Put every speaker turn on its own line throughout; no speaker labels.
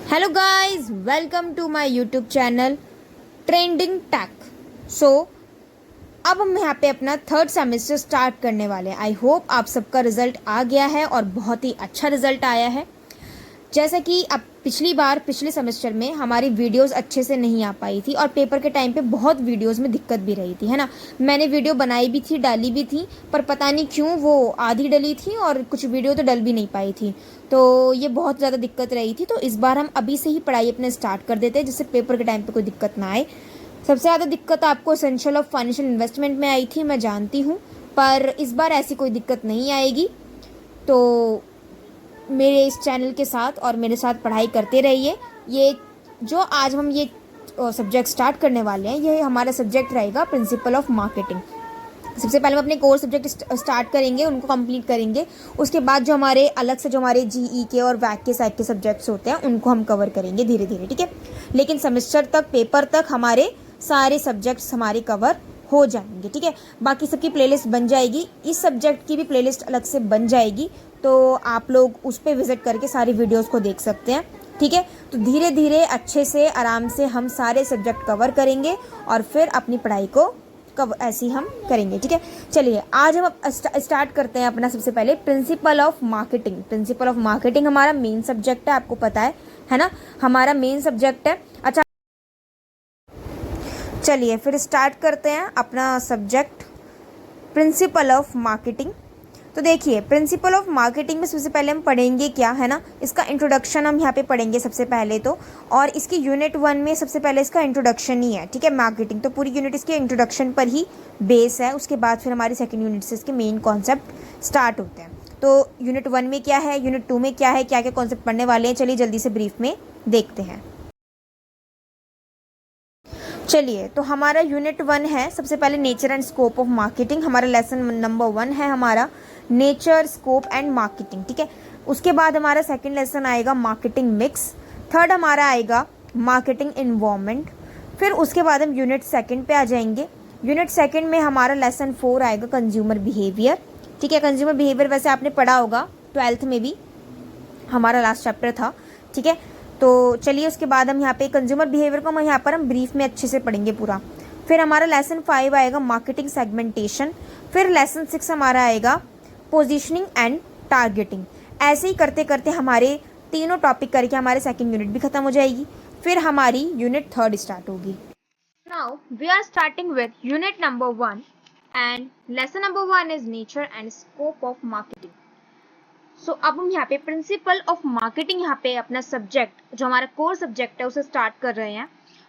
Hello guys, welcome to my YouTube channel trending tech. So अब हम यहाँ पे अपना थर्ड सेमेस्टर स्टार्ट करने वाले हैं। आई होप आप सबका रिजल्ट आ गया है और बहुत ही अच्छा रिजल्ट आया है। जैसा कि अब पिछली बार पिछले सेमेस्टर में हमारी वीडियोस अच्छे से नहीं आ पाई थी और पेपर के टाइम पे बहुत वीडियोस में दिक्कत भी रही थी, है ना। मैंने वीडियो बनाई भी थी, डाली भी थी, पर पता नहीं क्यों वो आधी डली थी और कुछ वीडियो तो डल भी नहीं पाई थी। तो ये बहुत ज़्यादा दिक्कत रही थी। तो इस बार हम अभी से ही पढ़ाई अपने स्टार्ट कर देते हैं जिससे पेपर के टाइम पर कोई दिक्कत ना आए। सबसे ज़्यादा दिक्कत आपको एसेंशियल ऑफ फाइनेंशियल इन्वेस्टमेंट में आई थी, मैं जानती हूँ, पर इस बार ऐसी कोई दिक्कत नहीं आएगी। तो मेरे इस चैनल के साथ और मेरे साथ पढ़ाई करते रहिए। ये जो आज हम ये सब्जेक्ट स्टार्ट करने वाले हैं, ये हमारा सब्जेक्ट रहेगा प्रिंसिपल ऑफ मार्केटिंग। सबसे पहले हम अपने कोर सब्जेक्ट स्टार्ट करेंगे, उनको कंप्लीट करेंगे। उसके बाद जो हमारे अलग से जो हमारे जीई के और वैक के साइड के सब्जेक्ट्स होते हैं उनको हम कवर करेंगे धीरे धीरे, ठीक है। लेकिन सेमेस्टर तक, पेपर तक हमारे सारे सब्जेक्ट्स हमारे कवर हो जाएंगे, ठीक है। बाकी सबकी प्लेलिस्ट बन जाएगी, इस सब्जेक्ट की भी प्लेलिस्ट अलग से बन जाएगी, तो आप लोग उस पर विजिट करके सारी वीडियोस को देख सकते हैं, ठीक है। तो धीरे धीरे अच्छे से आराम से हम सारे सब्जेक्ट कवर करेंगे और फिर अपनी पढ़ाई को ऐसे ही हम करेंगे, ठीक है। चलिए आज हम स्टार्ट करते हैं अपना सबसे पहले principle of marketing. Principle of marketing हमारा मेन सब्जेक्ट है, आपको पता है ना, हमारा मेन सब्जेक्ट है। अच्छा, चलिए फिर स्टार्ट करते हैं अपना सब्जेक्ट प्रिंसिपल ऑफ मार्केटिंग। तो देखिए, प्रिंसिपल ऑफ मार्केटिंग में सबसे पहले हम पढ़ेंगे क्या, है ना, इसका इंट्रोडक्शन हम यहाँ पे पढ़ेंगे सबसे पहले तो। और इसकी यूनिट 1 में सबसे पहले इसका इंट्रोडक्शन ही है, ठीक है। मार्केटिंग तो पूरी यूनिट इसके इंट्रोडक्शन पर ही बेस है। उसके बाद फिर हमारी सेकेंड यूनिट से इसके मेन कॉन्सेप्ट स्टार्ट होते हैं। तो यूनिट 1 में क्या है, यूनिट 2 में क्या है, क्या क्या कॉन्सेप्ट पढ़ने वाले हैं, चलिए जल्दी से ब्रीफ में देखते हैं। चलिए, तो हमारा यूनिट 1 है सबसे पहले nature and scope of marketing. हमारा लेसन नंबर 1 है हमारा नेचर, स्कोप एंड मार्केटिंग, ठीक है। उसके बाद हमारा सेकंड लेसन आएगा मार्केटिंग मिक्स। थर्ड हमारा आएगा मार्केटिंग इन्वायरमेंट। फिर उसके बाद हम यूनिट 2 पे आ जाएंगे। यूनिट 2 में हमारा लेसन 4 आएगा कंज्यूमर बिहेवियर, ठीक है। कंज्यूमर बिहेवियर वैसे आपने पढ़ा होगा, 12th में भी हमारा लास्ट चैप्टर था, ठीक है। तो चलिए उसके बाद हम यहाँ पे कंज्यूमर बिहेवियर को यहाँ पर हम ब्रीफ में अच्छे से पढ़ेंगे पूरा। फिर हमारा लेसन 5 आएगा मार्केटिंग सेगमेंटेशन। फिर लेसन 6 हमारा आएगा पोजीशनिंग एंड टारगेटिंग। ऐसे ही करते करते हमारे तीनों टॉपिक करके हमारे सेकंड यूनिट भी खत्म हो जाएगी। फिर हमारी यूनिट 3 स्टार्ट होगी। Now we are starting with unit number 1 and lesson number 1 is nature and scope of marketing. So अब हम यहाँ पे प्रिंसिपल ऑफ मार्केटिंग, यहाँ पे अपना सब्जेक्ट जो हमारा कोर सब्जेक्ट है उसे स्टार्ट कर रहे हैं।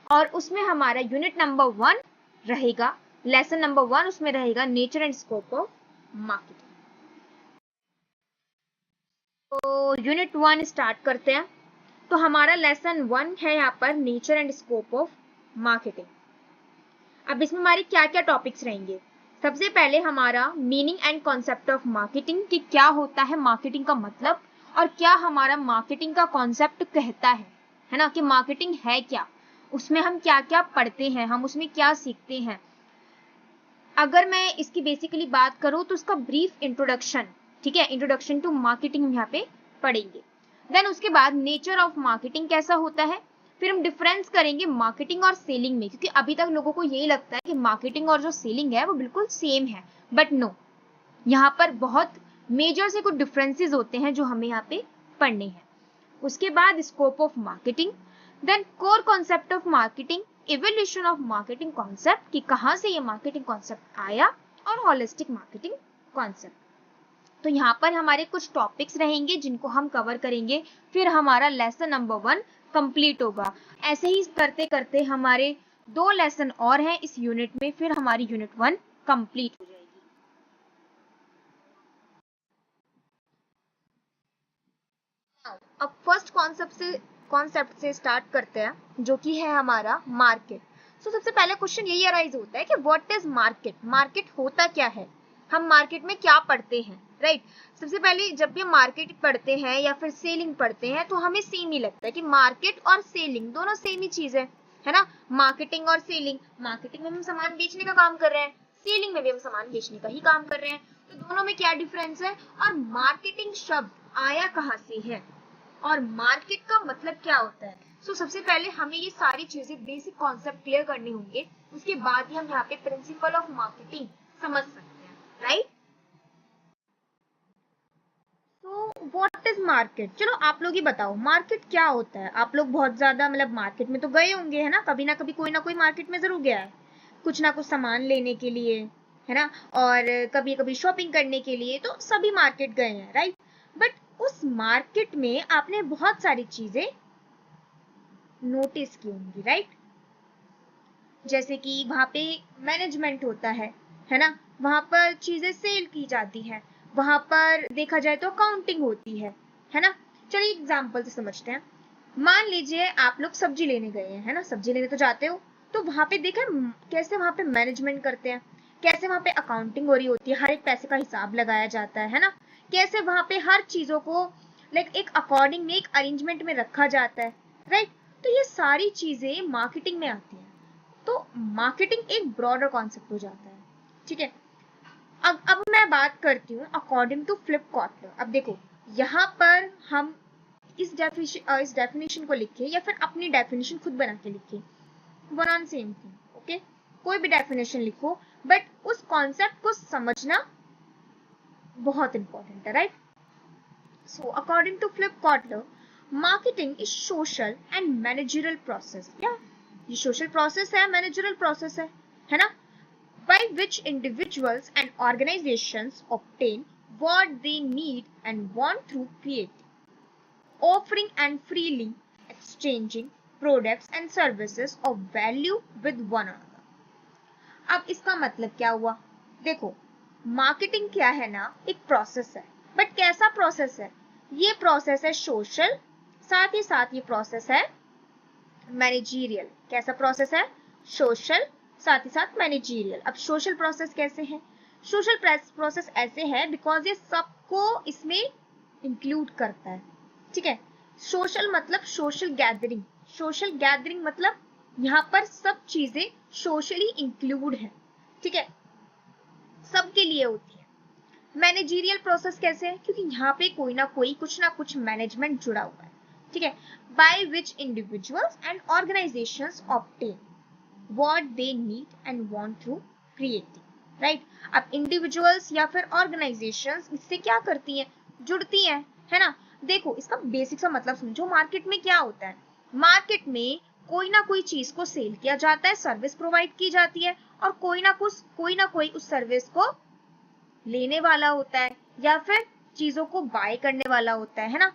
और उसमें हमारा यूनिट नंबर 1 रहेगा, लेसन नंबर 1 उसमें रहेगा nature and scope of marketing. तो यूनिट 1 स्टार्ट करते हैं। तो हमारा लेसन 1 है यहाँ पर nature and scope of marketing. अब इसमें हमारे क्या क्या टॉपिक्स रहेंगे। सबसे पहले हमारा meaning and concept of marketing, कि क्या होता है मार्केटिंग का मतलब और क्या हमारा मार्केटिंग का कॉन्सेप्ट कहता है ना, कि मार्केटिंग है क्या, उसमें हम क्या क्या पढ़ते हैं, हम उसमें क्या सीखते हैं। अगर मैं इसकी बेसिकली बात करूं तो उसका ब्रीफ इंट्रोडक्शन, ठीक है, इंट्रोडक्शन टू मार्केटिंग हम यहाँ पे पढ़ेंगे। देन उसके बाद नेचर ऑफ मार्केटिंग कैसा होता है। फिर हम डिफरेंस करेंगे मार्केटिंग और सेलिंग में, क्योंकि अभी तक लोगों को यही लगता है कि मार्केटिंग और जो सेलिंग है वो बिल्कुल सेम है, बट नो, यहाँ पर बहुत मेजर से कुछ डिफरेंसेस होते हैं जो हमें यहाँ पे पढ़ने हैं। उसके बाद scope of marketing, then core concept of marketing, evolution of marketing concept, कि कहाँ से ये मार्केटिंग कॉन्सेप्ट आया, और होलिस्टिक मार्केटिंग कॉन्सेप्ट। तो यहाँ पर हमारे कुछ टॉपिक्स रहेंगे जिनको हम कवर करेंगे। फिर हमारा लेसन नंबर 1 कंप्लीट होगा। ऐसे ही करते करते हमारे 2 लेसन और हैं इस यूनिट में, फिर हमारी यूनिट 1 कंप्लीट हो जाएगी। अब फर्स्ट कॉन्सेप्ट से स्टार्ट करते हैं, जो कि है हमारा मार्केट। सो सबसे पहले क्वेश्चन यही अराइज होता है कि व्हाट इज मार्केट, मार्केट होता क्या है, हम मार्केट में क्या पढ़ते हैं, राइट। सबसे पहले जब भी हम मार्केट पढ़ते हैं या फिर सेलिंग पढ़ते हैं तो हमें सेम ही लगता है कि मार्केट और सेलिंग दोनों सेम ही चीज है ना। मार्केटिंग और सेलिंग, मार्केटिंग में हम सामान बेचने का काम कर रहे हैं, सेलिंग में भी हम सामान बेचने का ही काम कर रहे हैं, तो दोनों में क्या डिफरेंस है। और मार्केटिंग शब्द आया कहाँ से है, और मार्केट का मतलब क्या होता है। सो सबसे पहले हमें ये सारी चीजें बेसिक कॉन्सेप्ट क्लियर करने होंगे, उसके बाद ही हम यहाँ पे प्रिंसिपल ऑफ मार्केटिंग समझ सकते हैं, राइट। तो व्हाट इज मार्केट, चलो आप लोग ही बताओ मार्केट क्या होता है। आप लोग बहुत ज्यादा मतलब मार्केट में तो गए होंगे, है ना, कभी ना कभी कोई ना कोई मार्केट में जरूर गया है, कुछ ना कुछ सामान लेने के लिए, है ना, और कभी कभी शॉपिंग करने के लिए, तो सभी मार्केट गए हैं, राइट। बट उस मार्केट में आपने बहुत सारी चीजें नोटिस की होंगी, राइट। जैसे कि वहां पे मैनेजमेंट होता है ना, वहां पर चीजें सेल की जाती है, वहां पर देखा जाए तो अकाउंटिंग होती है ना। चलिए एग्जांपल से समझते हैं। मान लीजिए आप लोग सब्जी लेने गए हैं, है ना, सब्जी लेने तो जाते हो, तो वहां पे देखा कैसे वहां पे मैनेजमेंट करते हैं, कैसे वहां पे अकाउंटिंग हो रही होती है, हर एक पैसे का हिसाब लगाया जाता है ना, कैसे वहां पे हर चीजों को लाइक एक अकॉर्डिंग में एक अरेंजमेंट में रखा जाता है, राइट। तो ये सारी चीजें मार्केटिंग में आती है। तो मार्केटिंग एक ब्रॉडर कॉन्सेप्ट हो जाता है, ठीक है। अब मैं बात करती हूँ अकॉर्डिंग टू फ्लिप कॉटलर। अब देखो यहाँ पर हम इस डेफिनेशन को लिखे या फिर अपनी डेफिनेशन खुद बना के लिखे, one on same thing, okay. कोई भी डेफिनेशन लिखो, बट उस कॉन्सेप्ट को समझना बहुत इंपॉर्टेंट है, right. So according to Philip Kotler, marketing is social and managerial process. या ये सोशल प्रोसेस है, मैनेजरल प्रोसेस है ना, by which individuals and organizations obtain what they need and want through creating, offering and freely exchanging products and services of value with one another. अब इसका मतलब क्या हुआ, देखो मार्केटिंग क्या है ना, एक प्रोसेस है, बट कैसा प्रोसेस है, ये प्रोसेस है सोशल, साथ ही साथ ये प्रोसेस है मैनेजीरियल। कैसा प्रोसेस है, सोशल, साथ ही साथ मैनेजीरियल। अब सोशल प्रोसेस कैसे है, सोशल प्रोसेस ऐसे है बिकॉज ये सबको इसमें इंक्लूड करता है, ठीक है। सोशल मतलब सोशल गैदरिंग, सोशल गैदरिंग मतलब यहाँ पर सब चीजें सोशली इंक्लूड है, ठीक है, सबके लिए होती है। मैनेजीरियल प्रोसेस कैसे है, क्योंकि यहाँ पे कोई ना कोई कुछ ना कुछ मैनेजमेंट जुड़ा हुआ है, ठीक है। By which individuals and organisations obtain what they need and want through creating, right. अब इंडिविजुअल्स या फिर ऑर्गेनाइजेशंस इससे क्या करती हैं, जुड़ती हैं, है ना। देखो इसका बेसिक सा मतलब समझो, मार्केट में क्या होता है, मार्केट में कोई ना कोई चीज को सेल किया जाता है, सर्विस प्रोवाइड की जाती है, और कोई ना कोई उस सर्विस को लेने वाला होता है या फिर चीजों को बाय करने वाला होता है ना।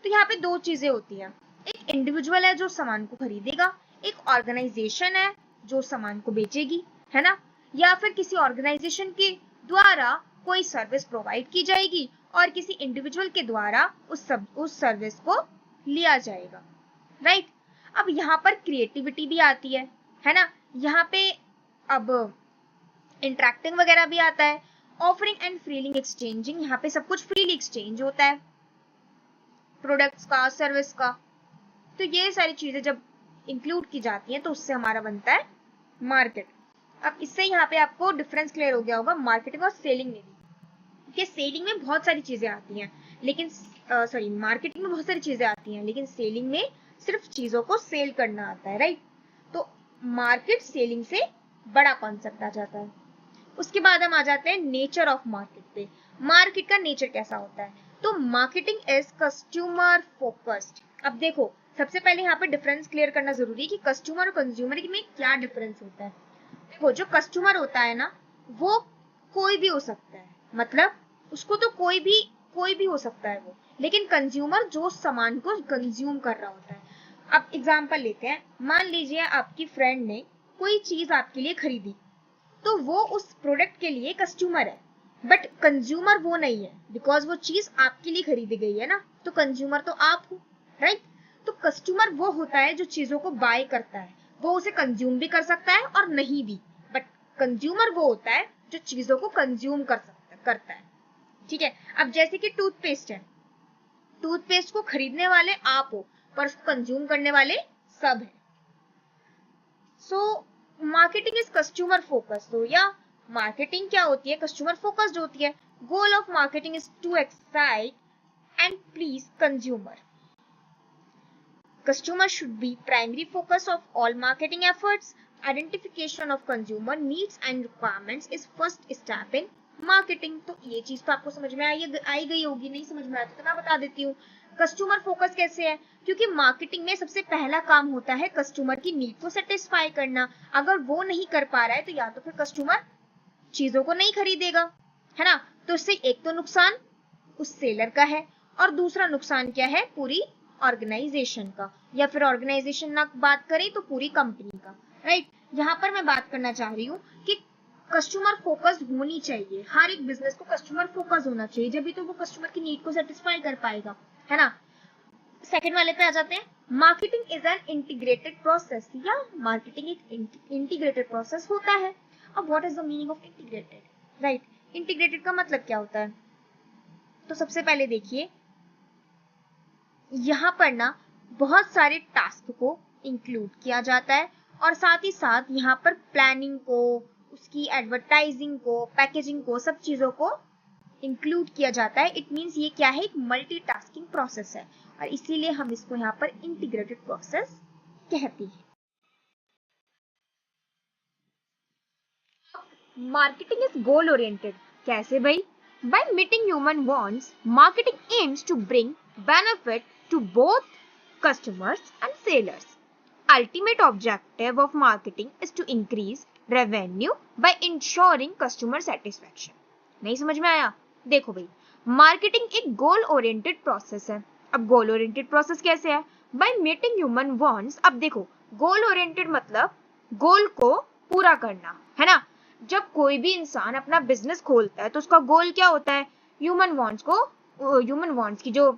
तो यहाँ पे दो चीजें होती हैं, एक इंडिविजुअल है जो सामान को खरीदेगा, एक ऑर्गेनाइजेशन है जो सामान को बेचेगी, है ना, या फिर किसी ऑर्गेनाइजेशन के द्वारा कोई सर्विस प्रोवाइड की जाएगी और किसी इंडिविजुअल के द्वारा उस सर्विस को लिया जाएगा, राइट। अब यहाँ पर क्रिएटिविटी भी आती है ना, यहाँ पे अब इंटरेक्टिंग वगैरह भी आता है, ऑफरिंग एंड फ्रीली एक्सचेंजिंग, यहाँ पे सब कुछ फ्रीली एक्सचेंज होता है, प्रोडक्ट्स का, सर्विस का। तो ये सारी चीजें जब इंक्लूड की जाती हैं तो उससे हमारा बनता है मार्केट। अब इससे यहाँ पे आपको डिफरेंस क्लियर हो गया होगा मार्केटिंग और सेलिंग में भी, कि सेलिंग में बहुत सारी चीजें आती हैं, लेकिन सॉरी मार्केटिंग में बहुत सारी चीजें आती हैं, लेकिन सेलिंग में सिर्फ चीजों को सेल करना आता है, राइट। तो मार्केट सेलिंग से बड़ा कॉन्सेप्ट आ जाता है। उसके बाद हम आ जाते हैं नेचर ऑफ मार्केट पे। मार्केट का नेचर कैसा होता है, तो मार्केटिंग इज कस्टमर फोकस्ड। अब देखो सबसे पहले यहाँ पे डिफरेंस क्लियर करना जरूरी है कि कस्टमर और कंज्यूमर में क्या डिफरेंस होता है। देखो जो कस्टमर होता है ना, वो कोई भी हो सकता है, मतलब उसको तो कोई भी हो सकता है वो, लेकिन कंज्यूमर जो सामान को कंज्यूम कर रहा होता है। अब एग्जांपल लेते हैं, मान लीजिए आपकी फ्रेंड ने कोई चीज आपके लिए खरीदी, तो वो उस प्रोडक्ट के लिए कस्टमर है, बट कंज्यूमर वो नहीं है, बिकॉज वो चीज आपके लिए खरीदी गई है ना, तो कंज्यूमर तो आप हो, राइट। तो कस्टमर वो होता है जो चीजों को बाय करता है, वो उसे कंज्यूम भी कर सकता है और नहीं भी, बट कंज्यूमर वो होता है जो चीजों को कंज्यूम करता है, ठीक है। अब जैसे कि टूथपेस्ट है, टूथपेस्ट को खरीदने वाले आप हो, पर उसको कंज्यूम करने वाले सब है। So marketing is customer focus. तो या मार्केटिंग क्या होती है, कस्टमर फोकस्ड होती है। Goal of marketing is to excite and please consumer. Customer should be primary focus of all marketing efforts. Identification of consumer needs and requirements is first step in marketing. तो ये चीज तो आपको समझ में आई गई होगी, नहीं समझ में आती तो मैं बता देती हूँ. कस्टमर फोकस कैसे है? क्योंकि मार्केटिंग में सबसे पहला काम होता है कस्टमर की नीड को सेटिस्फाई करना. अगर वो नहीं कर पा रहा है तो या तो फिर कस्टमर चीजों को नहीं खरीदेगा, है ना. तो इससे एक तो नुकसान उस सेलर का है और दूसरा नुकसान क्या है? पूरी ऑर्गेनाइजेशन का, या फिर ऑर्गेनाइजेशन ना बात करें तो पूरी कंपनी का, राइट. यहाँ पर मैं बात करना चाह रही हूँ कि कस्टमर फोकस होनी चाहिए. हर एक बिजनेस को कस्टमर फोकस होना चाहिए, जब भी तो वो कस्टमर की नीड को सेटिस्फाई कर पाएगा, है ना. सेकंड वाले पे आ जाते हैं. Marketing is an integrated process, या मार्केटिंग एक इंटीग्रेटेड प्रोसेस होता है. अब what is the meaning of integrated, right. Integrated का मतलब क्या होता है? तो सबसे पहले देखिए, यहाँ पर ना बहुत सारे टास्क को इंक्लूड किया जाता है और साथ ही साथ यहाँ पर प्लानिंग को, उसकी एडवर्टाइजिंग को, पैकेजिंग को, सब चीजों को इंक्लूड किया जाता है. इट मींस ये क्या है? एक मल्टीटास्किंग प्रोसेस है और इसीलिए हम इसको यहाँ पर इंटीग्रेटेड प्रोसेस कहते हैं. Marketing is goal oriented. कैसे भाई? By meeting human wants, marketing aims to bring benefit to both customers and sellers. Ultimate objective of marketing is to increase revenue by ensuring customer satisfaction. नहीं समझ में आया? देखो भाई, मार्केटिंग एक goal oriented process है. अब गोल ओरिएंटेड प्रोसेस कैसे है? By meeting human wants. अब देखो, गोल ओरिएंटेड मतलब गोल को पूरा करना, है ना. जब कोई भी इंसान अपना बिजनेस खोलता है तो उसका गोल क्या होता है? ह्यूमन वांट्स की जो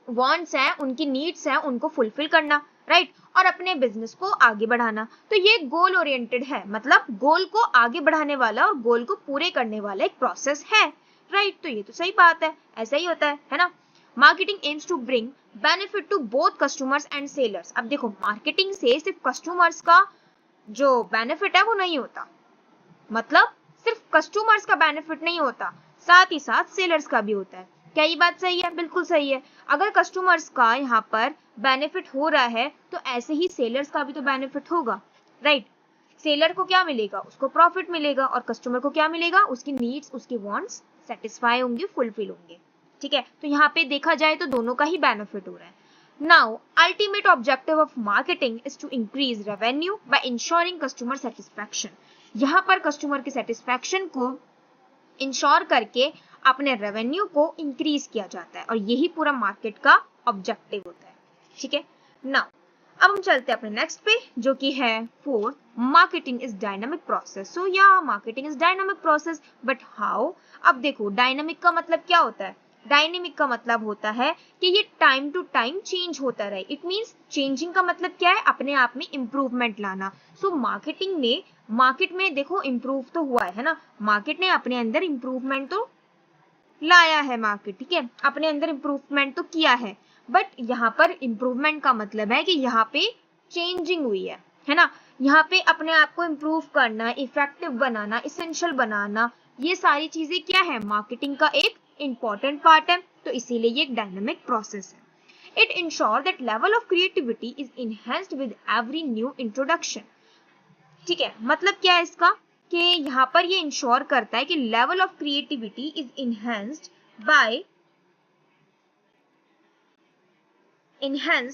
वांट्स हैं, उनकी नीड्स हैं, उनको फुलफिल करना, राइट. और अपने बिजनेस को आगे बढ़ाना. तो ये गोल ओरिएंटेड है, मतलब गोल को आगे बढ़ाने वाला और गोल को पूरे करने वाला एक प्रोसेस है, राइट. तो ये तो सही बात है, ऐसा ही होता है ना. Marketing aims to bring benefit to both customers and sellers. अब देखो, मार्केटिंग से सिर्फ कस्टमर्स का जो बेनिफिट है वो नहीं होता, मतलब सिर्फ कस्टमर्स का बेनिफिट नहीं होता, साथ ही साथ सेलर्स का भी होता है. क्या ये बात सही है? बिल्कुल सही है. अगर कस्टमर्स का यहाँ पर बेनिफिट हो रहा है तो ऐसे ही सेलर्स का भी तो बेनिफिट होगा, राइट. सेलर को क्या मिलेगा? उसको प्रॉफिट मिलेगा. और कस्टमर को क्या मिलेगा? उसकी नीड्स, उसकी वांट्स सेटिस्फाई होंगे, फुलफिल होंगे. ठीक है, तो यहाँ पे देखा जाए तो दोनों का ही बेनिफिट हो रहा है. Now, ultimate objective of marketing is to increase revenue by ensuring customer satisfaction. यहाँ पर कस्टमर की सेटिस्फैक्शन को इंश्योर करके अपने रेवेन्यू को इंक्रीज किया जाता है और यही पूरा मार्केट का ऑब्जेक्टिव होता है. ठीक है. नाउ अब हम चलते हैं अपने नेक्स्ट पे, जो कि है fourth. Marketing is dynamic process. So या marketing is dynamic process, but how? अब देखो, डायनामिक का मतलब क्या होता है? डायनेमिक का मतलब होता है कि ये टाइम टू टाइम चेंज होता रहे. इट मींस चेंजिंग का मतलब क्या है? अपने आप में इंप्रूवमेंट लाना. सो मार्केटिंग ने, मार्केट में देखो इंप्रूव तो हुआ है ना, मार्केट ने अपने अंदर इंप्रूवमेंट तो लाया है. मार्केट, ठीक है, अपने अंदर इंप्रूवमेंट तो किया है, बट यहाँ पर इंप्रूवमेंट का मतलब है कि यहाँ पे चेंजिंग हुई है ना. यहाँ पे अपने आप को इंप्रूव करना, इफेक्टिव बनाना, इसेंशियल बनाना, ये सारी चीजें क्या है? मार्केटिंग का एक इंपॉर्टेंट पार्ट है. तो इसीलिए ये एक डायनामिक प्रोसेस है. It ensure that level of creativity is enhanced with every new introduction. ठीक है, मतलब क्या है इसका? कि यहाँ पर ये इंश्योर करता है कि level of creativity is enhanced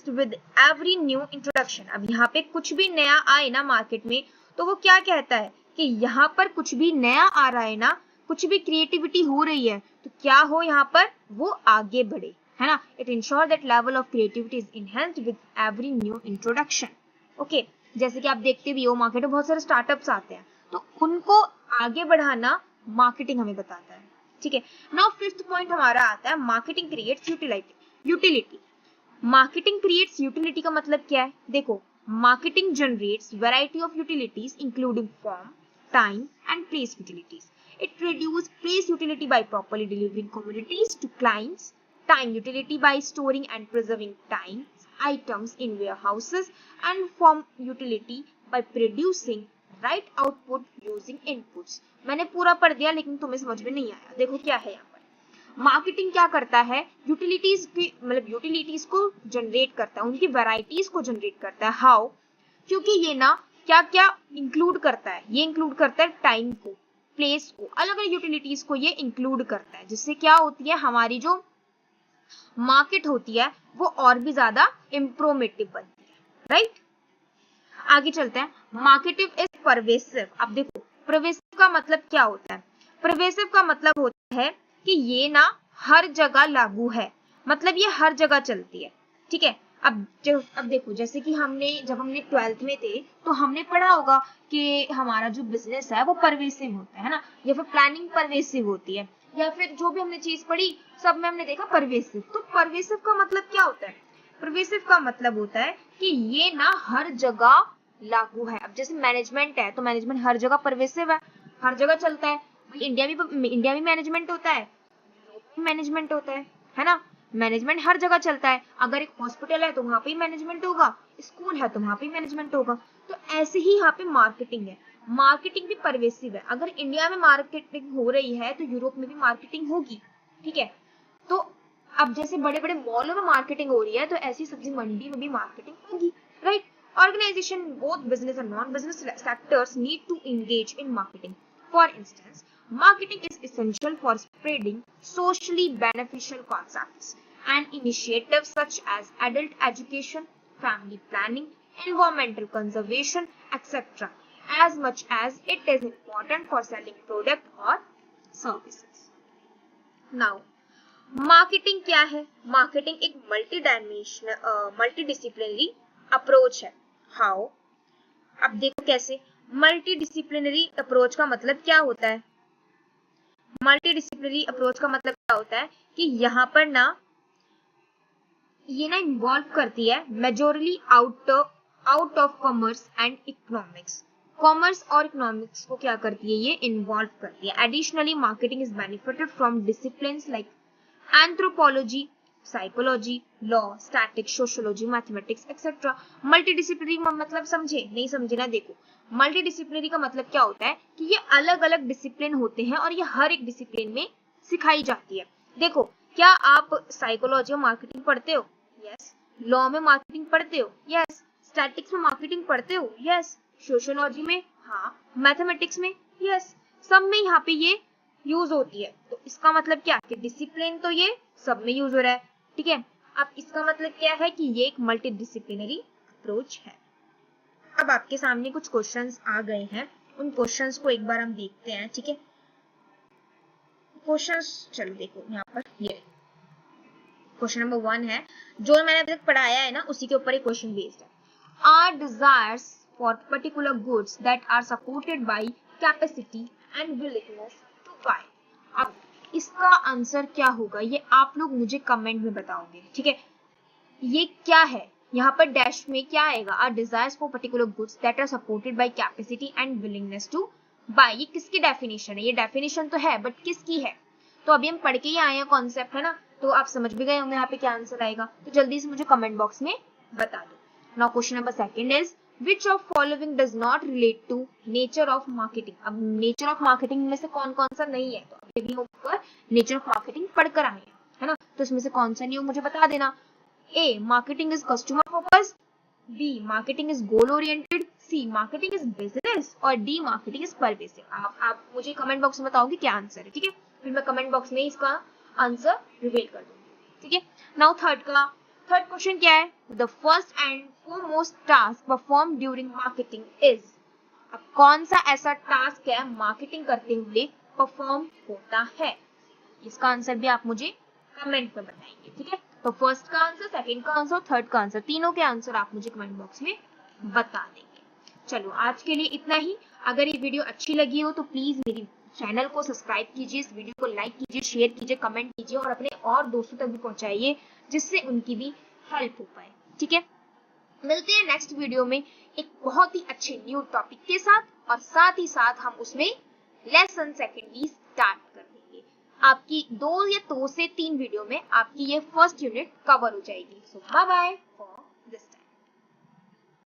with every new introduction. अब यहाँ पे कुछ भी नया आए ना मार्केट में, तो वो क्या कहता है कि यहाँ पर कुछ भी नया आ रहा है ना, कुछ भी क्रिएटिविटी हो रही है, तो क्या हो यहाँ पर? वो आगे बढ़े, है ना. It ensure that level of creativity is enhanced with every new introduction. Okay, जैसे कि आप देखते भी हो मार्केट में बहुत सारे स्टार्टअप्स आते हैं, तो उनको आगे बढ़ाना मार्केटिंग हमें बताता है. ठीक है. नाउ फिफ्थ पॉइंट हमारा आता है, marketing creates utility. Marketing creates utility का मतलब क्या है? देखो, marketing generates variety of utilities including form, time and place utilities. It reduces place utility by properly delivering commodities to clients, time utility by storing and preserving time items in warehouses, and form utility by producing right output using inputs. मैंने पूरा पढ़ दिया लेकिन तुम्हें समझ में नहीं आया. देखो क्या है यहाँ पर. मार्केटिंग क्या करता है, यूटिलिटीज की मतलब यूटिलिटीज को जनरेट करता है, उनकी वैरायटीज को जनरेट करता है। हाउ, क्योंकि ये ना क्या क्या इंक्लूड करता है, ये इंक्लूड करता है टाइम को, प्लेस को, अलग अलग यूटिलिटीज को ये इंक्लूड करता है, जिससे क्या होती है हमारी जो मार्केट होती है वो और भी ज्यादा इंप्रोमेटिव बनती है, राइट। आगे चलते हैं। मार्केटिव इज परवेसिव। अब देखो परवेसिव का मतलब क्या होता है, परवेसिव का मतलब होता है कि ये ना हर जगह लागू है, मतलब ये हर जगह चलती है, ठीक है। अब देखो जैसे कि जब हमने 12th में थे तो हमने पढ़ा होगा कि हमारा जो बिजनेस है वो परवेसिव होता है ना, या फिर प्लानिंग परवेसिव होती है, या फिर जो भी हमने चीज पढ़ी सब में हमने देखा परवेसिव। तो परवेसिव का मतलब क्या होता है, परवेसिव का मतलब होता है कि ये ना हर जगह लागू है। अब जैसे मैनेजमेंट है तो मैनेजमेंट हर जगह परवेसिव है, हर जगह चलता है। इंडिया में मैनेजमेंट होता है, मैनेजमेंट होता है ना, मैनेजमेंट हर जगह चलता है। अगर एक हॉस्पिटल है तो वहां पे मैनेजमेंट होगा, स्कूल है तो वहां पे मैनेजमेंट होगा। तो ऐसे ही यहाँ पे मार्केटिंग है, मार्केटिंग भी परवेसिव है। अगर इंडिया में मार्केटिंग हो रही है तो यूरोप में भी मार्केटिंग होगी, ठीक है। तो अब जैसे बड़े बड़े मॉलों में मार्केटिंग हो रही है तो ऐसी सब्जी मंडी में भी मार्केटिंग होगी, right. Organization, both business and non-business sectors need to engage in marketing. For instance, marketing is essential for spreading socially beneficial concepts and initiatives such as adult education, family planning, environmental conservation, etc. as much as it is important for selling product or services. Now, marketing क्या है, marketing एक multidisciplinary approach है। How, अब देखो कैसे, multidisciplinary approach का मतलब क्या होता है, मल्टीडिसिप्लिनरी अप्रोच का मतलब क्या होता है कि यहाँ पर ना ये ना इन्वॉल्व करती है majorly out of commerce and economics. Commerce और इकोनॉमिक्स को क्या करती है, ये इन्वॉल्व करती है। Additionally marketing is benefited from disciplines like anthropology, psychology, law, statics, sociology, mathematics etcetera. Multidisciplinary मतलब समझे, नहीं समझे ना, देखो मल्टीडिसिप्लिनरी का मतलब क्या होता है कि ये अलग अलग डिसिप्लिन होते हैं और ये हर एक डिसिप्लिन में सिखाई जाती है। देखो क्या आप साइकोलॉजी में मार्केटिंग पढ़ते हो, यस। लॉ में मार्केटिंग पढ़ते हो, यस। स्टैटिक्स में मार्केटिंग पढ़ते हो, यस। सोशियोलॉजी में, हाँ। मैथमेटिक्स में, यस। सब में यहाँ पे ये यूज होती है। तो इसका मतलब क्या कि डिसिप्लिन तो ये सब में यूज हो रहा है, ठीक है। अब इसका मतलब क्या है कि ये एक मल्टीडिसिप्लिनरी अप्रोच है। अब आपके सामने कुछ क्वेश्चंस आ गए हैं, उन क्वेश्चंस को एक बार हम देखते हैं, ठीक है। क्वेश्चंस चलो देखो यहाँ पर, ये क्वेश्चन नंबर 1 है, जो मैंने अभी तक पढ़ाया है ना उसी के ऊपर एक क्वेश्चन बेस्ड है। Are desires for particular goods that are supported by capacity and willingness to buy. अब इसका आंसर क्या होगा ये आप लोग मुझे कमेंट में बताओगे, ठीक है। ये क्या है, यहाँ पर डैश में क्या आएगा, are desires for particular goods that are supported by capacity and willingness to buy. ये किसकी डेफिनेशन है, ये डेफिनेशन तो है बट किसकी है, तो अभी हम पढ़ के ही आए हैं कॉन्सेप्ट, है ना, तो आप समझ भी गए होंगे यहाँ पे क्या आंसर आएगा। तो जल्दी से मुझे कमेंट बॉक्स में बता दो। Now question number 2 is which of following does not relate to nature of marketing। अब nature of marketing में से कौन कौन सा नहीं है, तो अभी भी हम ऊपर nature of marketing पढ़कर आए हैं, है ना, तो इसमें से कौन सा नहीं हो मुझे बता देना। A, marketing is customer focused, B, marketing is goal oriented, C, marketing is business, और D, marketing is pervasive। आप मुझे कमेंट बॉक्स में बताओगे क्या आंसर है, ठीक है, फिर मैं कमेंट बॉक्स में इसका आंसर रिवील कर दूंगी, ठीक है। नाउ थर्ड क्वेश्चन क्या है, the first and foremost task perform during marketing is. अब कौन सा ऐसा टास्क है मार्केटिंग करते हुए परफॉर्म होता है, इसका आंसर भी आप मुझे कमेंट में बताएंगे, ठीक है। तो फर्स्ट का आंसर, सेकंड का आंसर, थर्ड का आंसर, तीनों के आंसर आप मुझे कमेंट बॉक्स में बता देंगे। चलो आज के लिए इतना ही। अगर ये वीडियो अच्छी लगी हो तो प्लीज मेरी चैनल को सब्सक्राइब कीजिए, इस वीडियो को लाइक कीजिए, शेयर कीजिए, कमेंट कीजिए और अपने और दोस्तों तक भी पहुंचाइए जिससे उनकी भी हेल्प हो पाए, ठीक है। मिलते हैं नेक्स्ट वीडियो में एक बहुत ही अच्छे न्यू टॉपिक के साथ, और साथ ही साथ हम उसमें लेसन सेकंड भी स्टार्ट कर देंगे। आपकी 2 या 2 से 3 वीडियो में आपकी ये फर्स्ट यूनिट कवर हो जाएगी। सो बाय बाय।